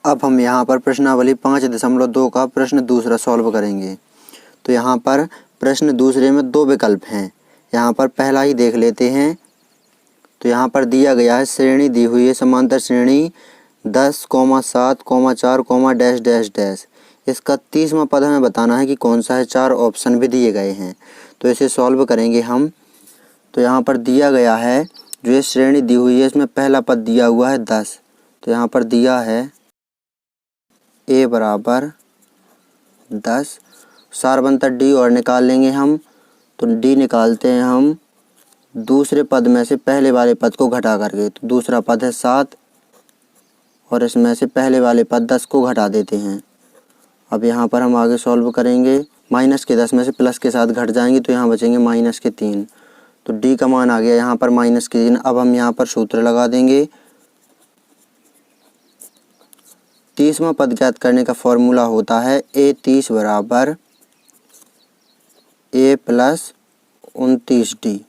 अब हम यहाँ पर प्रश्नावली 5.2 का प्रश्न दूसरा सॉल्व करेंगे। तो यहाँ पर प्रश्न दूसरे में दो विकल्प हैं। यहाँ पर पहला ही देख लेते हैं। तो यहाँ पर दिया गया है, श्रेणी दी हुई है, समांतर श्रेणी 10, 7, 4, डैश डैश डैश। इसका 30वां पद हमें बताना है कि कौन सा है। 4 ऑप्शन भी दिए गए हैं, तो इसे सॉल्व करेंगे हम। तो यहाँ पर दिया गया है, जो ये श्रेणी दी हुई है इसमें पहला पद दिया हुआ है 10। तो यहाँ पर दिया है a बराबर 10। सार बनता d और निकाल लेंगे हम। तो d निकालते हैं हम दूसरे पद में से पहले वाले पद को घटा करके। तो दूसरा पद है 7 और इसमें से पहले वाले पद 10 को घटा देते हैं। अब यहाँ पर हम आगे सॉल्व करेंगे। माइनस के 10 में से प्लस के साथ घट जाएंगे, तो यहाँ बचेंगे माइनस के 3। तो d का मान आ गया यहाँ पर माइनस के 3। अब हम यहाँ पर सूत्र लगा देंगे। 30वां पद ज्ञात करने का फॉर्मूला होता है a30 बराबर a प्लस 29d।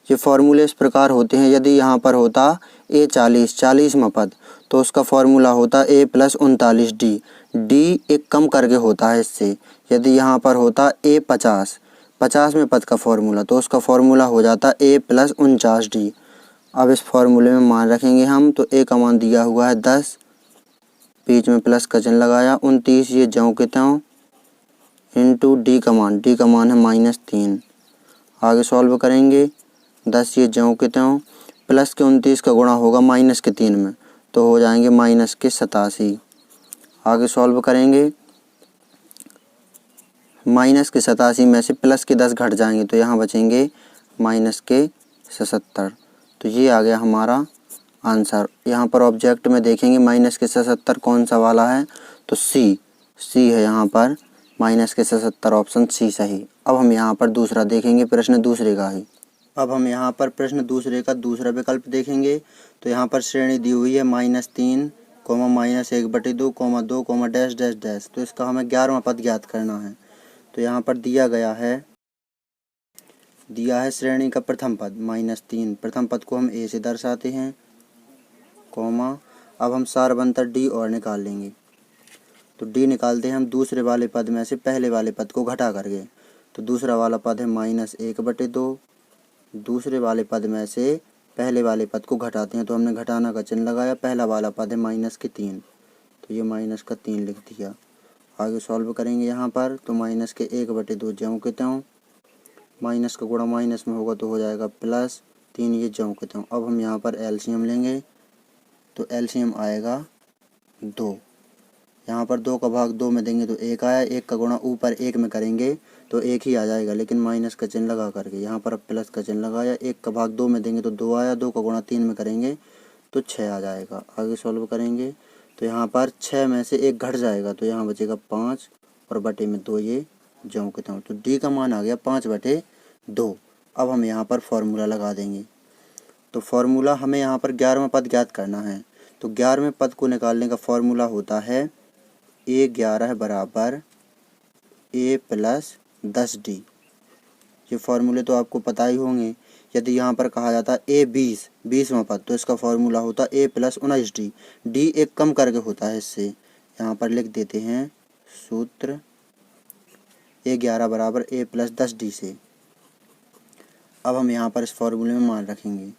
ये फॉर्मूले इस प्रकार होते हैं। यदि यहाँ पर होता a40 40वां पद, तो उसका फॉर्मूला होता a प्लस 39d। d एक कम करके होता है इससे। यदि यहाँ पर होता a50 50वें पद का फॉर्मूला, तो उसका फॉर्मूला हो जाता a प्लस 49d। अब इस फॉर्मूले में मान रखेंगे हम। तो a का मान दिया हुआ है 10, बीच में प्लस का चिन्ह लगाया। 29 ये ज्यों के त्यों इंटू d का मान है -3। आगे सॉल्व करेंगे। 10 ये ज्यों के त्यों, प्लस के 29 का गुणा होगा माइनस के 3 में, तो हो जाएंगे माइनस के 87। आगे सॉल्व करेंगे। माइनस के 87 में से प्लस के 10 घट जाएंगे, तो यहाँ बचेंगे माइनस के 77। तो ये आ गया हमारा आंसर। यहाँ पर ऑब्जेक्ट में देखेंगे माइनस के 77 कौन सा वाला है, तो सी है यहाँ पर माइनस के 77, ऑप्शन सी सही। अब हम यहाँ पर दूसरा देखेंगे, प्रश्न दूसरे का ही। अब हम यहाँ पर प्रश्न दूसरे का दूसरा विकल्प देखेंगे। तो यहाँ पर श्रेणी दी हुई है -3, -1/2, 2, डैश डैश डैश। तो इसका हमें 11वां पद ज्ञात करना है। तो यहाँ पर दिया है श्रेणी का प्रथम पद -3। प्रथम पद को हम a से दर्शाते हैं, कॉमा। अब हम सार बनता d और निकाल लेंगे। तो d निकालते हैं हम दूसरे वाले पद में से पहले वाले पद को घटा करके। तो दूसरा वाला पद है -1/2। दूसरे वाले पद में से पहले वाले पद को घटाते हैं, तो हमने घटाना का चिन्ह लगाया। पहला वाला पद है -3, तो ये -3 लिख दिया। आगे सॉल्व करेंगे यहाँ पर। तो -1/2 ज्यों के त्यों, माइनस का गुणा माइनस में होगा तो हो जाएगा +3 ये ज्यों के त्यों। अब हम यहाँ पर एलसीएम लेंगे। तो एलसीएम आएगा 2। यहाँ पर 2 का भाग 2 में देंगे तो 1 आया। 1 का गुणा ऊपर 1 में करेंगे तो 1 ही आ जाएगा, लेकिन माइनस का चिन्ह लगा करके। यहाँ पर अब प्लस का चिन्ह लगाया। 1 का भाग 2 में देंगे तो 2 आया। 2 का गुणा 3 में करेंगे तो 6 आ जाएगा। आगे सॉल्व करेंगे। तो यहाँ पर 6 में से 1 घट जाएगा, तो यहाँ बचेगा 5 और बटे में 2 ये ज्यों के त्यों। तो डी का मान आ गया 5/2। अब हम यहाँ पर फॉर्मूला लगा देंगे। तो फॉर्मूला हमें यहाँ पर 11वां पद ज्ञात करना है। तो 11वें पद को निकालने का फॉर्मूला होता है a11 बराबर a प्लस 10d। ये फॉर्मूले तो आपको पता ही होंगे। यदि यहाँ पर कहा जाता a20 20वां पद, तो इसका फॉर्मूला होता a प्लस 19d। d एक कम करके होता है इससे। यहाँ पर लिख देते हैं सूत्र a11 बराबर a प्लस 10d से। अब हम यहाँ पर इस फॉर्मूले में मान रखेंगे।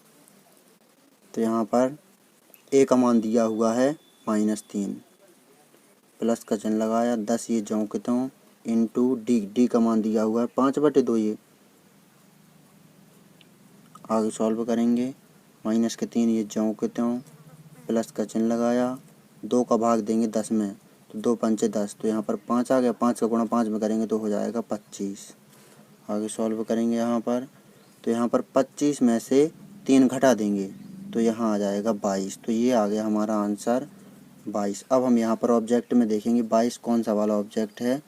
तो यहाँ पर a का मान दिया हुआ है -3, प्लस का चिन्ह लगाया। 10 ये ज्यों के त्यों इंटू डी का मान दिया हुआ है 5/2 ये। आगे सॉल्व करेंगे। माइनस के 3 ये ज्यों के त्यों, प्लस का चिन्ह लगाया। 2 का भाग देंगे 10 में, तो 2 पंचे 10, तो यहाँ पर 5 आ गया। 5 का गुणा 5 में करेंगे तो हो जाएगा 25। आगे सॉल्व करेंगे यहाँ पर। तो यहाँ पर 25 में से 3 घटा देंगे, तो यहाँ आ जाएगा 22। तो ये आ गया हमारा आंसर 22। अब हम यहाँ पर ऑब्जेक्ट में देखेंगे 22 कौन सा वाला ऑब्जेक्ट है।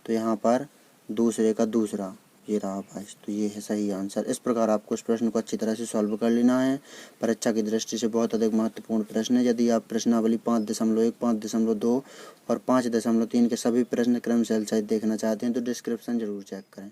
तो यहाँ पर दूसरे का दूसरा, ये रहा 22। तो ये है सही आंसर। इस प्रकार आपको इस प्रश्न को अच्छी तरह से सॉल्व कर लेना है। परीक्षा की दृष्टि से बहुत अधिक महत्वपूर्ण प्रश्न है। यदि आप प्रश्नावली 5.1, 5.2 और 5.3 के सभी प्रश्न क्रम से सहित देखना चाहते हैं तो डिस्क्रिप्शन जरूर चेक करें।